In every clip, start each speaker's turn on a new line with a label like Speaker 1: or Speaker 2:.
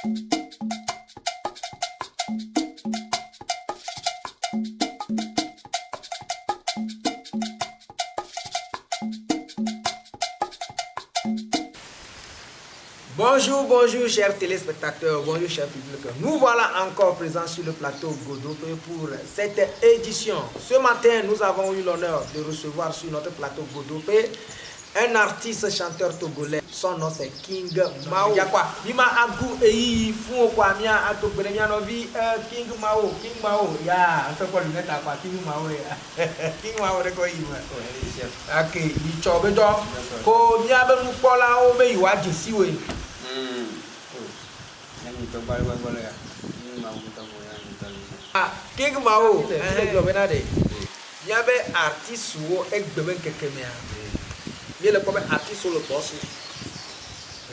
Speaker 1: Bonjour, bonjour chers téléspectateurs, bonjour chers publics. Nous voilà encore présents sur le plateau Godopé pour cette édition. Ce matin, nous avons eu l'honneur de recevoir sur notre plateau Godopé un artiste chanteur togolais. Son nom c'est King Mao. Bima Agu Eyi Fou Kwamia Atogolais Novi King Mao. King Mao. Ya, on fait quoi lui mettre à quoi King Mao ya. King Mao de quoi il va. Ok, il chobe do. Ko bia be mu pola o be iwa jesi we. King Mao, il y avait artiste ou egbeme kekemea. Il le premier artiste sur le boss.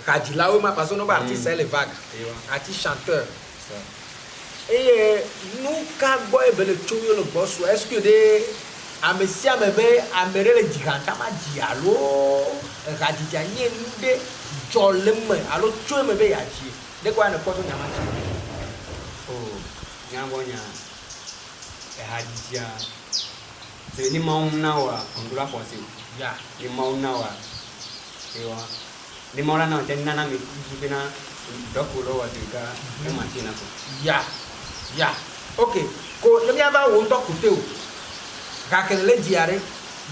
Speaker 1: Radila ou ma parce que nous artiste c'est les vagues. Artiste chanteur. Et nous quand boy be le choyo le boss est-ce que des amesia mebe amere le diganta ma dialo radija nye nude joleme alo choyo mebe ya ji. De quoi ne poto nyama ji.
Speaker 2: Oh, nyabonya. Hadija. C'est ni mauna on doit forcer.
Speaker 1: Ya,
Speaker 2: Ni mauna ewa. Ni mauna na tena na mi kusubina dokolo wa tika e machina ko.
Speaker 1: ya. Ok. Ko le mi aba wo to kute o. Ka ke le diare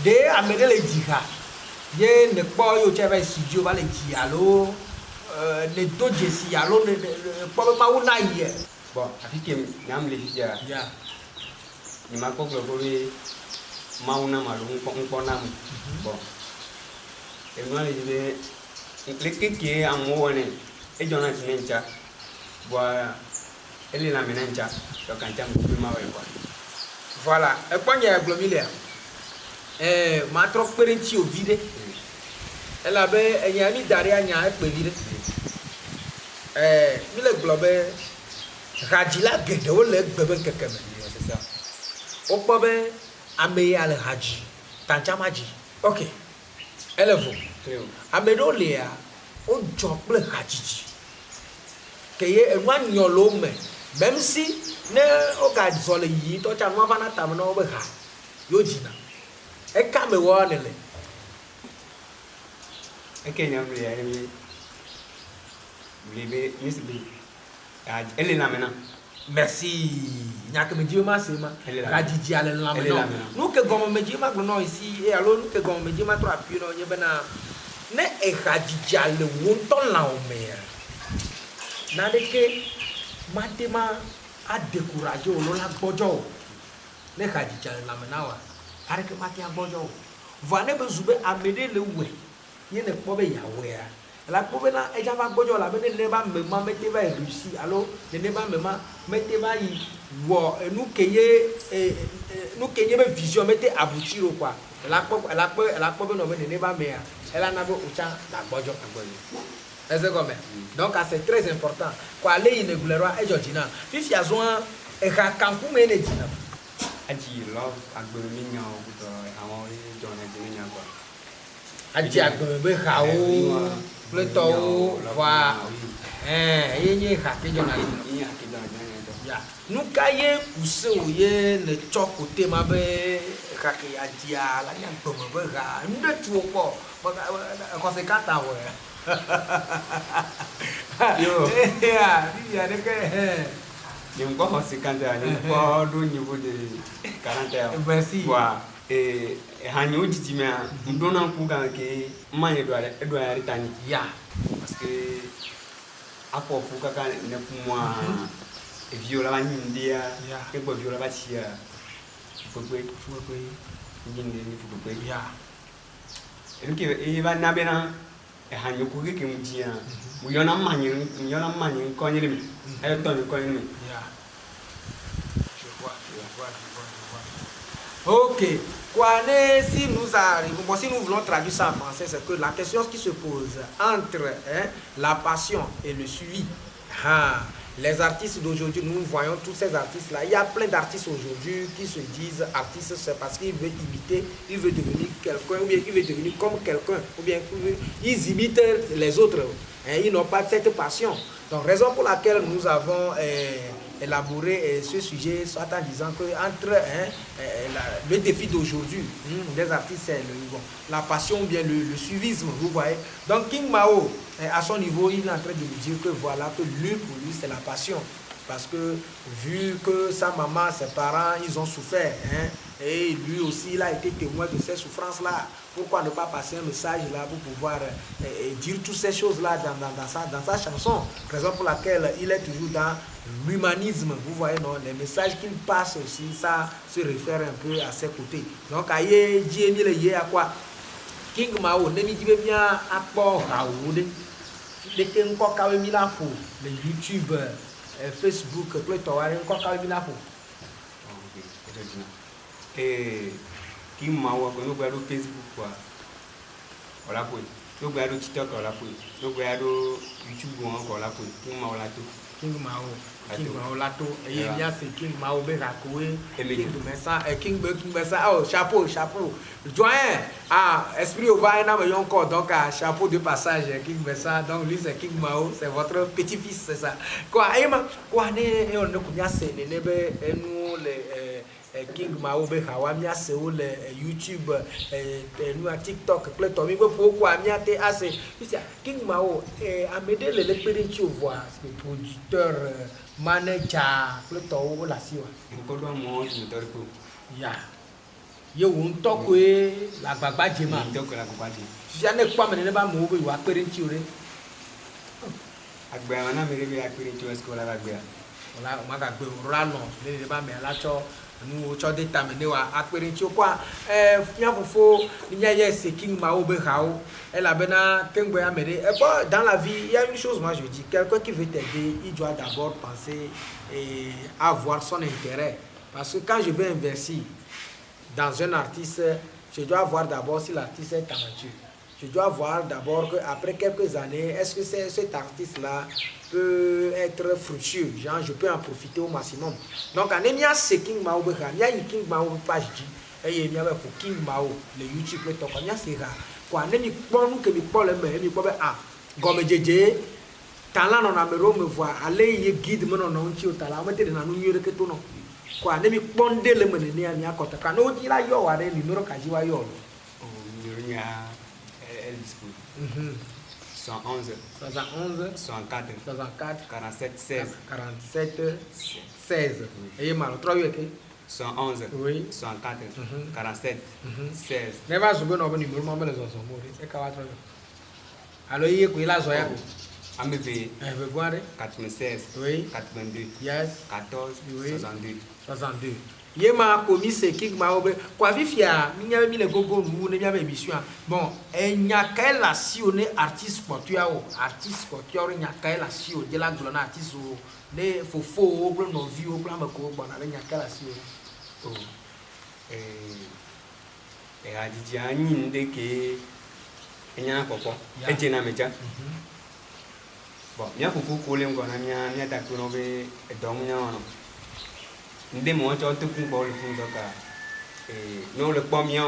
Speaker 1: de amede le dika. Ye ne po yo che ba studio ba le dialo ne do jesi alo ne po ma una ye.
Speaker 2: Bon, afike nyam le hija.
Speaker 1: Ya.
Speaker 2: Ni makoko ko mauna malu nkona mu. Bon. E no le dibe le keke amone e jona tinencha. Boa ele la menencha to kanja mu ma we kwa.
Speaker 1: Voilà, e pogne glomile. Ma trop perenti o vide. Elle avait il y a mis derrière nya e pe vide. Mi le globe radila gede o le gbebe kekeme.
Speaker 2: C'est ça.
Speaker 1: O po be ame ale haji tanchamaji. OK. Elle vous. Amedo lea o joble hajiji. Keye enwa nyolo me. Même si ne o ga zole yi to cha nwa bana tam no be ha. Yo jina. E ka me wo ne le.
Speaker 2: Eke nyam le ya ni libe misbi. Elle la mena.
Speaker 1: Merci. Nyaka me dioma sema. Hajiji ale la me. Nous que gomo me dioma gno ici et alors nous que gomo me dioma trop appui no ye bena ne e hajiji ale wonton la o me. Na de ke matema a décourager o la gbojo. Ne hajiji ale la me na wa. Are ke matia gbojo. Voine be zube amede le we. Ye ne po be yawe ya. La poube na eja va gbojo la be ne ba me ma mete va réussi alors ne ba me ma mete va yi wo nous keye be vision mete aboutir quoi la poube no me ne ba me ya elle na be ucha la gbojo est-ce comme donc c'est très important quoi le ine gulero e jojina fifi azon e ka kanku me ne dina
Speaker 2: Aji love agbere mi nya o to àwọn jona je nya kwa.
Speaker 1: aji agbere be ha o le to wa ye ha ke jona
Speaker 2: Iya kita nya to.
Speaker 1: ya nuka ye kuse o ye le chokote ma be ka ke adia la nya gbomo be ha nde tu po ko se kata wo
Speaker 2: Yo.
Speaker 1: Ya de ke
Speaker 2: Ni mko hosikanda ni mko do niveau de 40 ans.
Speaker 1: merci
Speaker 2: Wa hanyo ojijimea ndona nkuga ke manye do ya ritani
Speaker 1: ya
Speaker 2: parce que apo fuka ka ne fumwa e viola ba ndia ke bo viola ba chia fukwe nginde ni fukwe
Speaker 1: ya
Speaker 2: eluke e ba nabena e hanyo ku ke mjia uyona manye nkonyele mi e to ni nkonyele mi
Speaker 1: ya je vois. OK. Si nous arrivons, bon, si nous voulons traduire ça en français, c'est que la question qui se pose entre la passion et le suivi. Les artistes d'aujourd'hui, nous voyons tous ces artistes-là. Il y a plein d'artistes aujourd'hui qui se disent artistes, c'est parce qu'ils veulent imiter, ils veulent devenir quelqu'un, ou bien ils veulent devenir comme quelqu'un, ou bien ils imitent les autres. hein, ils n'ont pas cette passion. Donc, raison pour laquelle nous avons élaboré ce sujet, soit en disant que entre le défi d'aujourd'hui des artistes, c'est la passion ou bien le suivisme, vous voyez. Donc, King Mao, à son niveau, il est en train de nous dire que voilà, que lui, pour lui, c'est la passion. Parce que vu que sa maman, ses parents, ils ont souffert, hein, et lui aussi, il a été témoin de ces souffrances-là. Pourquoi ne pas passer un message là pour pouvoir dire toutes ces choses-là dans sa chanson? Raison pour laquelle il est toujours dans l'humanisme. Vous voyez, non? Les messages qu'il passe aussi, ça se réfère un peu à ses côtés. Donc, aïe, Dieu, il y a quoi? King Mao, ne me dit bien à quoi Raoul, les King Koka, les YouTube. Facebook, plus tard, encore quand il a pour.
Speaker 2: Et qui m'a oublié, nous voyons Facebook quoi. Voilà pour. Nous voyons TikTok voilà pour. Nous voyons YouTube encore là pour. Qui m'a oublié tout.
Speaker 1: King Mao Lato, et il y a ce King Mao Berakoué, King Messa, King Messa, oh, chapeau. Joint, esprit au bas, il y a encore donc un chapeau de passage, King Messa, donc lui c'est King Mao, c'est votre petit-fils, c'est ça. Quoi, on nous les King Mao Behawamia, c'est où les YouTube, nous à TikTok, Clétomi, pourquoi Miate assez. King Mao, Amédée, les périnci au voir, c'est le producteur, manager, Cléto, la siwa. Ya. Yo, on toque la baba Jema. Si on n'est pas mené pas mourir, ou à périnci.
Speaker 2: Agbeana me rebe périnci, est-ce qu'on l'a agbeana?
Speaker 1: Voilà, on m'a agbeana, Rallon, les bas, mais là, nous avons déterminé à périnci. Quoi, il y a ce King Mao Behao, elle a bien qu'un amédé. Dans la vie, il y a une chose, moi je dis, quelqu'un qui veut t'aider, il doit d'abord penser et avoir son intérêt. Parce que quand je vais investir dans un artiste, je dois voir d'abord si l'artiste est talentueux. Je dois voir d'abord qu'après quelques années, est-ce que cet artiste-là peut être fructueux, genre je peux en profiter au maximum. Donc, en ayant ce King Mao, il y a une King Mao page, et il y a pour King Mao, le YouTube, le top, il y a c'est rare. Quoi, on est bon, que nous parlons, mais nous parlons, comme JJ, talent on a me voir, allez, il guide, mais on a un petit talent, on met dans nous, que tout non. Quoi, on est bon, dès le mener, à côté, quand on dit là, il y a un numéro quasi à yo.
Speaker 2: Elle dispose. 111, 64, 47, 16.
Speaker 1: 47, 16. Et il m'a 3 8.
Speaker 2: 111,
Speaker 1: oui.
Speaker 2: 64, 47, 16.
Speaker 1: Ne va se bonne numéro, maman les enfants. C'est 4. Alors il y a la zoya.
Speaker 2: AMV,
Speaker 1: 96,
Speaker 2: oui. 82,
Speaker 1: yes.
Speaker 2: 14, oui.
Speaker 1: 62. Il m'a commis ce King Mao. Quoi, vifia, il y a mis les gogo, nous n'avons pas émission. Bon, il n'y a qu'à la sionner artiste sportif, artiste sportif, il n'y a qu'à la sionner de la glone artiste, les faux, au plan de vie, au plan de co, bon, il n'y a qu'à la sionner.
Speaker 2: Et à Didiani, dès que il y a un coco, et tu n'as pas. Bon, il y a beaucoup de problèmes qu'on a mis à attaquer nos et dormir. Ndé moi tu as tout pour le fond donc nous le premier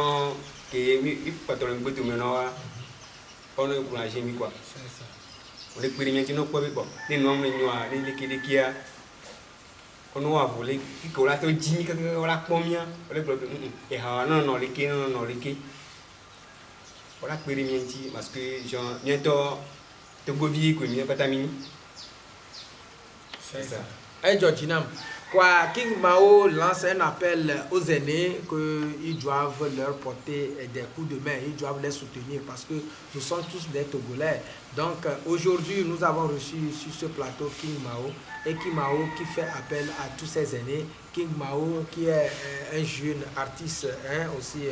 Speaker 2: qui il pas trop un peu tout maintenant on est pour la génie quoi c'est ça on est premier qui nous quoi bon les noms les noirs les qui a on va voler qui colla to jimi que la premier on est et non les qui on a premier parce que genre bientôt te gobi quoi mais pas tamini
Speaker 1: c'est ça et Georginam. Quoi, King Mao lance un appel aux aînés qu'ils doivent leur porter des coups de main, ils doivent les soutenir parce que nous sommes tous des Togolais. Donc aujourd'hui, nous avons reçu sur ce plateau King Mao et King Mao qui fait appel à tous ses aînés. King Mao qui est un jeune artiste aussi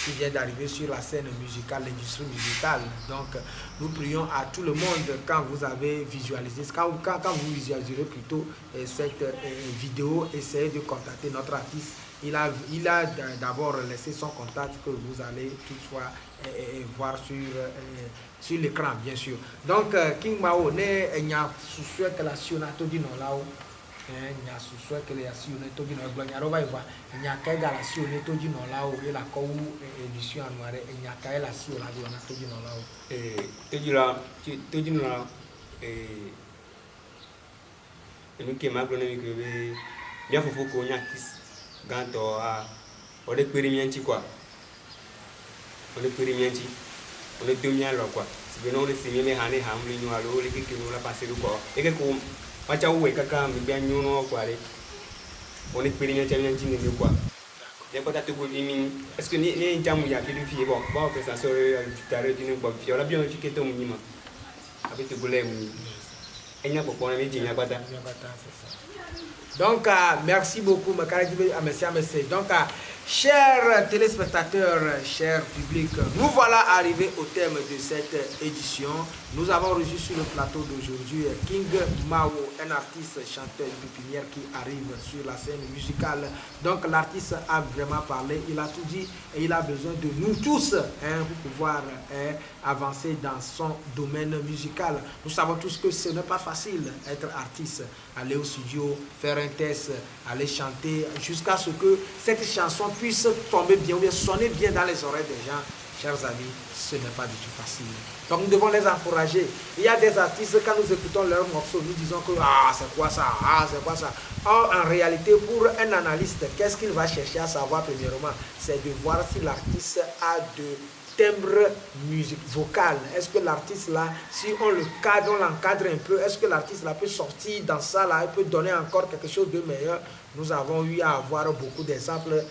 Speaker 1: qui vient d'arriver sur la scène musicale, l'industrie musicale. Donc nous prions à tout le monde quand vous avez visualisé, quand vous visualiserez plutôt cette vidéo, essayez de contacter notre artiste. Il a d'abord laissé son contact que vous allez toutefois voir sur l'écran, bien sûr. Donc, King Mao, il y a sous que la sionato di non là, il y a sous que la sionato di non, il y a qu'à la sionato di non là, et la cou édition en noir, il y a qu'à la sionato di non là.
Speaker 2: Et tu dis là, nous qui m'appelons que bien faut qu'on y a quand on est périmètre quoi on est périmètre on est demi alors quoi si nous on est signé mais hané hamli nous alors les qui nous la passer quoi et que comme pas ça où est kaka mais bien nous non quoi on est périmètre bien dit nous quoi les potes à tout pour lui est-ce que les gens il y a fait du fier bon que ça soit tout à l'heure tu ne pas fier on a bien fait que ton minimum avec tout le monde et n'y a pas pour les métiers n'y a pas ça.
Speaker 1: Donc, merci beaucoup, merci. Donc, chers téléspectateurs, chers publics, nous voilà arrivés au terme de cette édition. Nous avons reçu sur le plateau d'aujourd'hui King Mao, un artiste chanteur de pépinière qui arrive sur la scène musicale. Donc, l'artiste a vraiment parlé, il a tout dit et il a besoin de nous tous pour pouvoir avancer dans son domaine musical. Nous savons tous que ce n'est pas facile d'être artiste, aller au studio, faire un test, aller chanter jusqu'à ce que cette chanson puisse tomber bien ou bien sonner bien dans les oreilles des gens. Chers amis, ce n'est pas du tout facile. Donc nous devons les encourager. Il y a des artistes, quand nous écoutons leurs morceaux, nous disons que c'est quoi ça, c'est quoi ça. Or, en réalité, pour un analyste, qu'est-ce qu'il va chercher à savoir premièrement? C'est de voir si l'artiste a de timbre musique vocal. Est-ce que l'artiste là, si on le cadre, on l'encadre un peu, est-ce que l'artiste là peut sortir dans ça là, il peut donner encore quelque chose de meilleur? Nous avons eu à avoir beaucoup d'exemples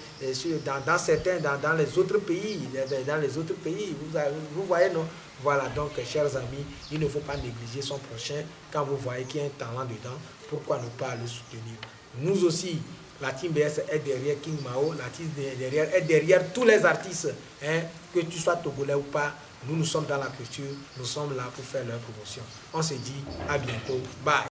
Speaker 1: dans certains, dans les autres pays, vous voyez non? Voilà, donc chers amis, il ne faut pas négliger son prochain. Quand vous voyez qu'il y a un talent dedans, pourquoi ne pas le soutenir? Nous aussi, la team BS est derrière King Mao, la team est derrière tous les artistes, que tu sois togolais ou pas, nous sommes dans la culture, nous sommes là pour faire leur promotion. On se dit à bientôt, bye.